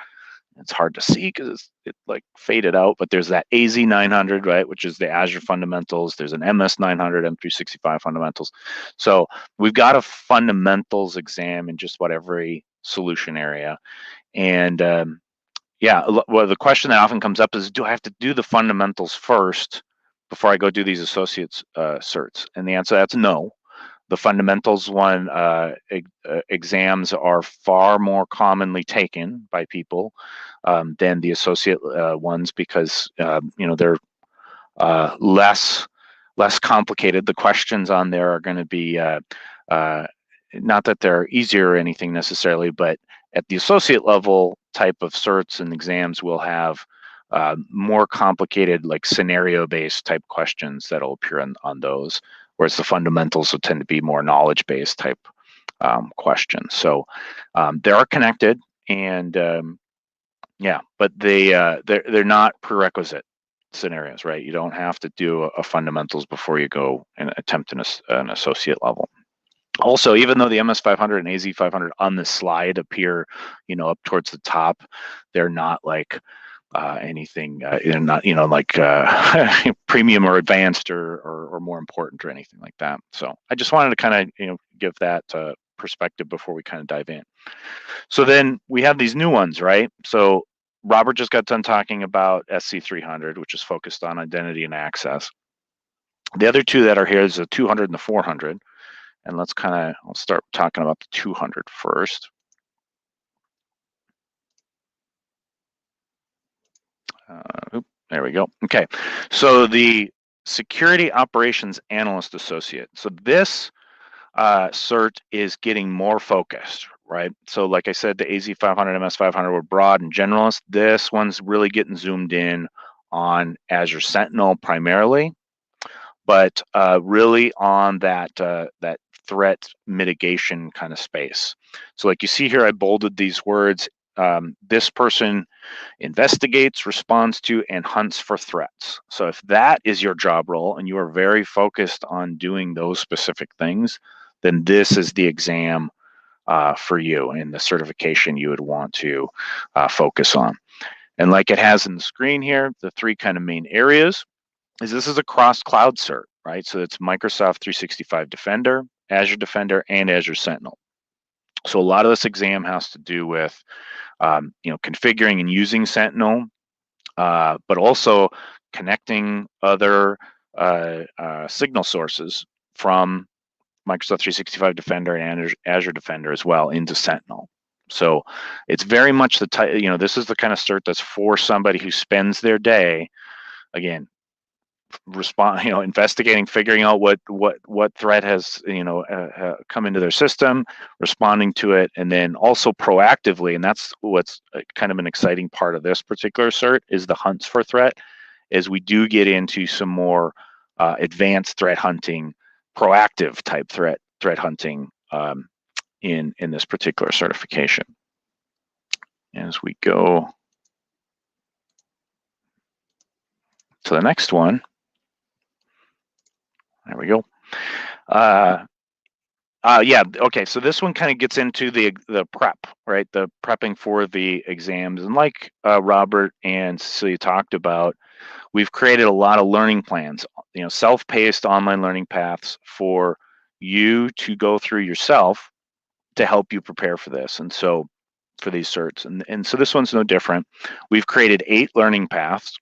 It's hard to see because it's like faded out, but there's that AZ 900, right, which is the Azure fundamentals. There's an MS 900, M365 fundamentals. So we've got a fundamentals exam in just about every solution area. And yeah, well, the question that often comes up is, do I have to do the fundamentals first before I go do these associates certs? And the answer to that's no. The fundamentals one exams are far more commonly taken by people than the associate ones because they're less complicated. The questions on there are going to be not that they're easier or anything necessarily, but at the associate level type of certs and exams will have more complicated, like scenario-based type questions that'll appear on those, whereas the fundamentals will tend to be more knowledge-based type questions. So they are connected, and yeah, but they're not prerequisite scenarios, right? You don't have to do a fundamentals before you go and attempt an associate level. Also, even though the MS500 and AZ500 on this slide appear, up towards the top, they're not like anything, not like premium or advanced or more important or anything like that. So I just wanted to kind of give that perspective before we kind of dive in. So then we have these new ones, right? So Robert just got done talking about SC300, which is focused on identity and access. The other two that are here is the 200 and the 400. And I'll start talking about the 200 first. There we go. Okay, so the Security Operations Analyst Associate. So this cert is getting more focused, right? So like I said, the AZ500, MS500 were broad and generalist. This one's really getting zoomed in on Azure Sentinel primarily, but really on that threat mitigation kind of space. So like you see here, I bolded these words. This person investigates, responds to, and hunts for threats. So if that is your job role and you are very focused on doing those specific things, then this is the exam for you and the certification you would want to focus on. And like it has in the screen here, the three kind of main areas is this is a cross-cloud cert, right? So it's Microsoft 365 Defender, Azure Defender, and Azure Sentinel. So a lot of this exam has to do with configuring and using Sentinel, but also connecting other signal sources from Microsoft 365 Defender and Azure Defender as well into Sentinel. So it's very much the type, this is the kind of cert that's for somebody who spends their day, again, investigating, figuring out what threat has come into their system, responding to it, and then also proactively, and that's what's kind of an exciting part of this particular cert is the hunts for threat, is we do get into some more advanced threat hunting, proactive type threat hunting in this particular certification. As we go to the next one. There we go. Yeah, okay, so this one kind of gets into the prep, right? The prepping for the exams. And like Robert and Cecilia talked about, we've created a lot of learning plans, self-paced online learning paths for you to go through yourself to help you prepare for this. And so for these certs. And so this one's no different. We've created 8 learning paths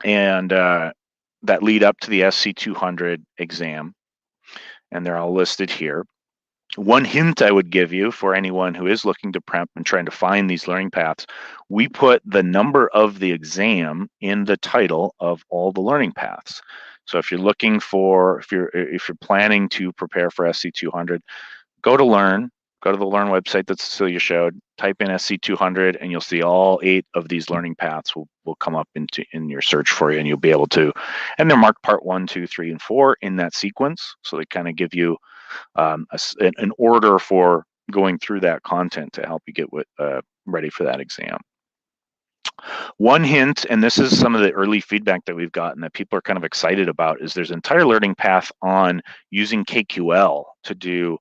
and that lead up to the SC200 exam, and they're all listed here. One hint I would give you for anyone who is looking to prep and trying to find these learning paths, we put the number of the exam in the title of all the learning paths. So if you're looking for, if you're planning to prepare for SC200, go to Learn, go to the Learn website that Cecilia showed, type in SC200, and you'll see all 8 of these learning paths will come up in your search for you, and you'll be able to, and they're marked part 1, 2, 3, and 4 in that sequence. So they kind of give you an order for going through that content to help you get ready for that exam. One hint, and this is some of the early feedback that we've gotten that people are kind of excited about, is there's an entire learning path on using KQL to do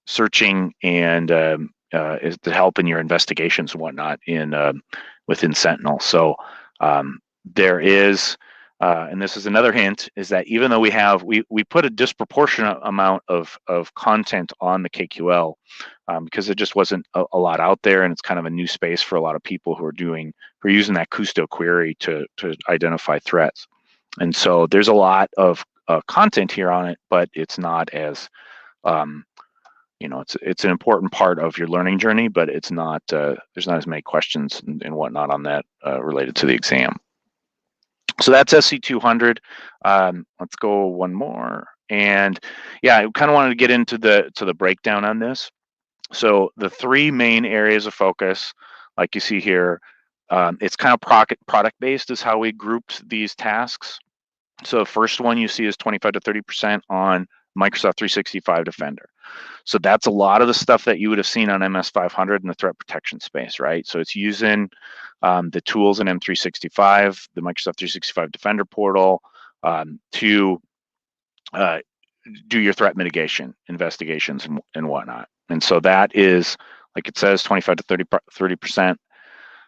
searching and is to help in your investigations and whatnot within Sentinel. So there is, and this is another hint, is that even though we put a disproportionate amount of content on the KQL because there just wasn't a lot out there, and it's kind of a new space for a lot of people who are using that Custo query to identify threats. And so there's a lot of content here on it, but it's not as it's an important part of your learning journey, but it's not there's not as many questions and whatnot on that related to the exam. So that's SC200. Let's go one more. And yeah, I kind of wanted to get into the breakdown on this. So the 3 main areas of focus, like you see here, it's kind of product based is how we grouped these tasks. So the first one you see is 25 to 30% on Microsoft 365 Defender. So that's a lot of the stuff that you would have seen on MS500 in the threat protection space, right? So it's using the tools in M365, the Microsoft 365 Defender portal to do your threat mitigation investigations and whatnot. And so that is, like it says, 25 to 30%.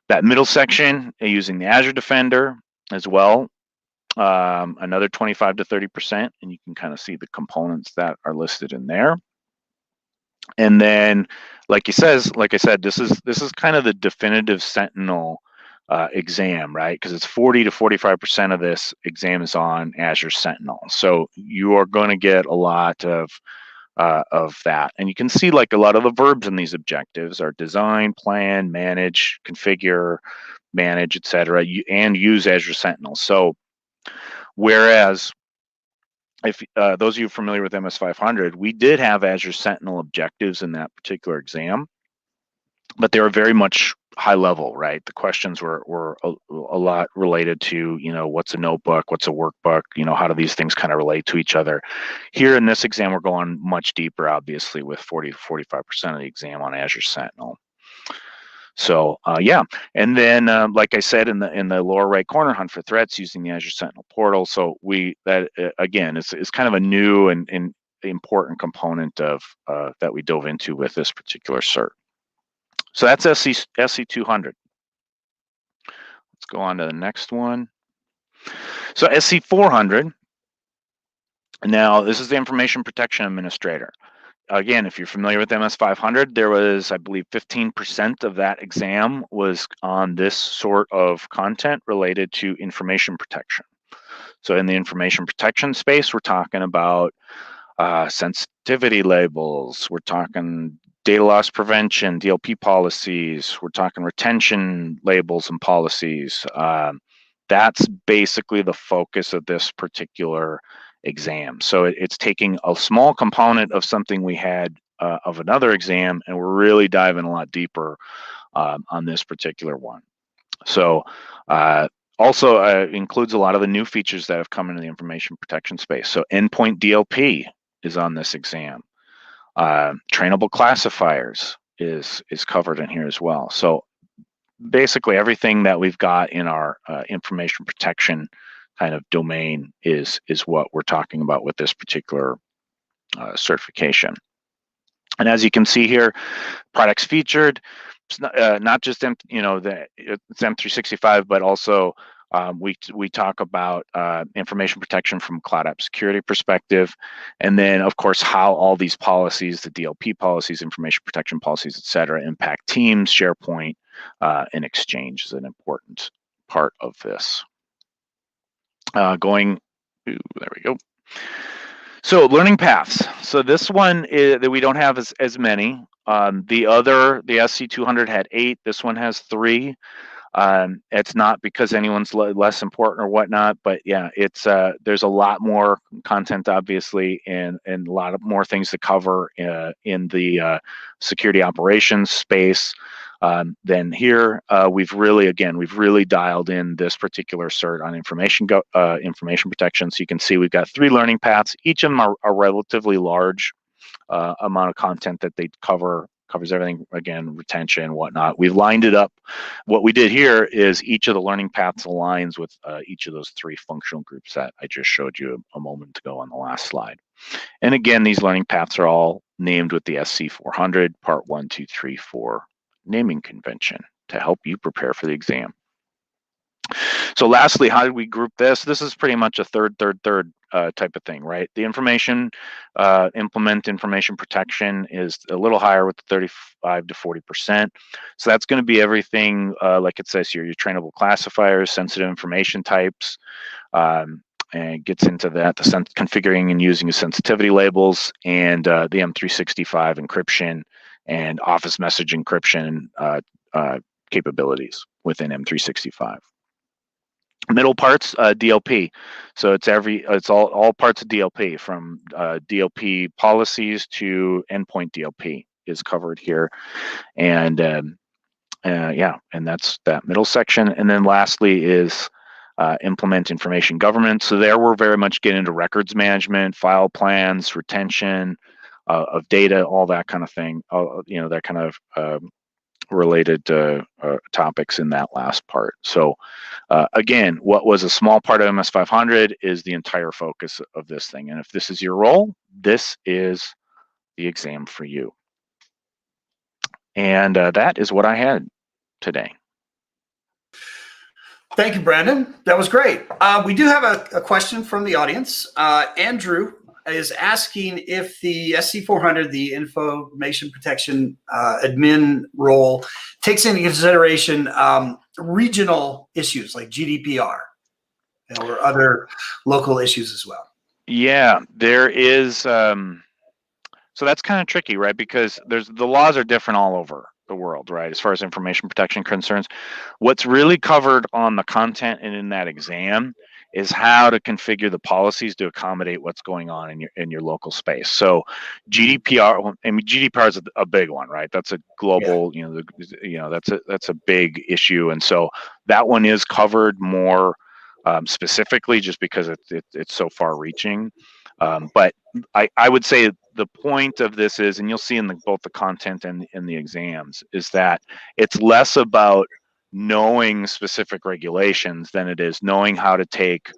That middle section, using the Azure Defender as well, another 25 to 30%, and you can kind of see the components that are listed in there. And then, like I said, this is kind of the definitive Sentinel exam, right? Because it's 40 to 45% of this exam is on Azure Sentinel. So you are going to get a lot of that. And you can see like a lot of the verbs in these objectives are design, plan, manage, configure, manage, etc., and use Azure Sentinel. So whereas if those of you familiar with MS500, we did have Azure Sentinel objectives in that particular exam, but they were very much high level, right? The questions were a lot related to, what's a notebook, what's a workbook, how do these things kind of relate to each other. Here in this exam, we're going much deeper, obviously, with 40 to 45% of the exam on Azure Sentinel. So yeah, and then like I said in the lower right corner, hunt for threats using the Azure Sentinel portal. So again, it's kind of a new and important component of that we dove into with this particular cert. So that's SC200. Let's go on to the next one. So SC400. Now this is the Information Protection Administrator. Again, if you're familiar with MS500, there was, I believe, 15% of that exam was on this sort of content related to information protection. So in the information protection space, we're talking about sensitivity labels, we're talking data loss prevention, DLP policies, we're talking retention labels and policies. That's basically the focus of this particular exam. So it's taking a small component of something we had of another exam, and we're really diving a lot deeper on this particular one. So also includes a lot of the new features that have come into the information protection space. So endpoint DLP is on this exam. Trainable classifiers is covered in here as well. So basically everything that we've got in our information protection kind of domain is what we're talking about with this particular certification. And as you can see here, products featured, it's not just it's M365, but also we talk about information protection from cloud app security perspective, and then of course how all these policies, the DLP policies, information protection policies, etc., impact Teams, SharePoint, and Exchange is an important part of this. There we go. So learning paths. So this one is that we don't have as many. The SC200 had 8. This one has 3. It's not because anyone's less important or whatnot, but yeah, it's there's a lot more content, obviously, and a lot of more things to cover in the security operations space than here. We've really dialed in this particular cert on information protection. So you can see we've got 3 learning paths. Each of them are relatively large amount of content that they covers everything, again, retention, whatnot. We've lined it up. What we did here is each of the learning paths aligns with each of those 3 functional groups that I just showed you a moment ago on the last slide. And again, these learning paths are all named with the SC400 Part 1, 2, 3, 4 naming convention to help you prepare for the exam. So lastly, how did we group this? This is pretty much a third type of thing, right? The implement information protection is a little higher with 35 to 40%. So that's going to be everything, like it says here, your trainable classifiers, sensitive information types, and it gets into that, the configuring and using of sensitivity labels, and the M365 encryption and office message encryption capabilities within M365. Middle parts, DLP. So it's all parts of DLP, from DLP policies to endpoint DLP is covered here, and yeah, and that's that middle section. And then lastly is implement information governance. So there we're very much getting into records management, file plans, retention of data, all that kind of thing. That kind of related topics in that last part. So again, what was a small part of MS500 is the entire focus of this thing. And if this is your role, this is the exam for you. And that is what I had today. Thank you, Brandon. That was great. We do have a question from the audience. Andrew is asking if the SC400, the information protection admin role, takes into consideration regional issues like GDPR or other local issues as well. Yeah, there is. So that's kind of tricky, right? Because the laws are different all over the world, right? As far as information protection concerns, what's really covered on the content and in that exam is how to configure the policies to accommodate what's going on in your local space. So GDPR, I mean, GDPR is a big one, right? That's a global, that's a big issue, and so that one is covered more specifically just because it's so far-reaching. But I would say the point of this is, and you'll see in both the content and in the exams, is that it's less about knowing specific regulations than it is knowing how to take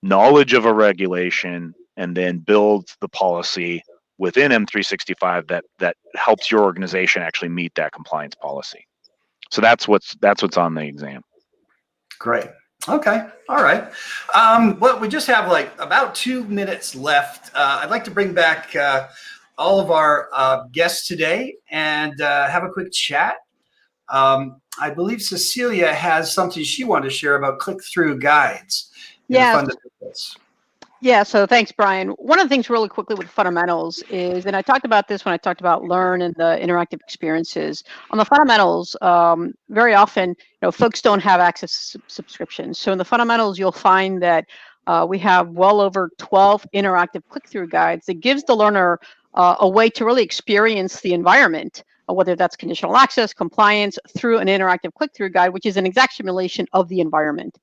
knowledge of a regulation and then build the policy within M365 that helps your organization actually meet that compliance policy. So that's what's on the exam. Great. Okay. All right. Well, we just have like about 2 minutes left. I'd like to bring back all of our guests today and have a quick chat. I believe Cecilia has something she wanted to share about click-through guides. Yeah. Yeah, so thanks, Brian. One of the things really quickly with fundamentals is, and I talked about this when I talked about Learn and the interactive experiences. On the fundamentals, very often, folks don't have access to subscriptions. So in the fundamentals, you'll find that we have well over 12 interactive click-through guides that gives the learner a way to really experience the environment, whether that's conditional access, compliance, through an interactive click-through guide, which is an exact simulation of the environment.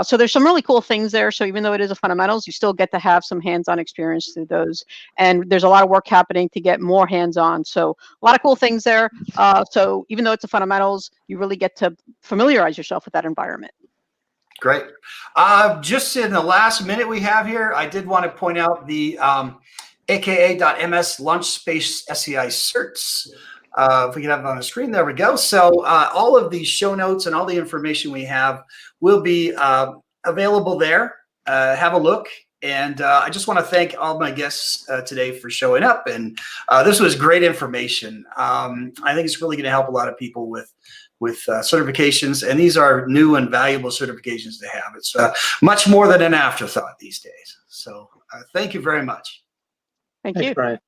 So there's some really cool things there. So even though it is a fundamentals, you still get to have some hands-on experience through those. And there's a lot of work happening to get more hands-on. So a lot of cool things there. So even though it's a fundamentals, you really get to familiarize yourself with that environment. Great. Just in the last minute we have here, I did want to point out the aka.ms launch space SCI certs. If we can have it on the screen, there we go. So all of the show notes and all the information we have will be available there. Have a look And I just want to thank all my guests today for showing up. And this was great information. I think it's really going to help a lot of people with certifications. And these are new and valuable certifications to have. It's much more than an afterthought these days. So thank you very much. Thank Thanks, you. Brian.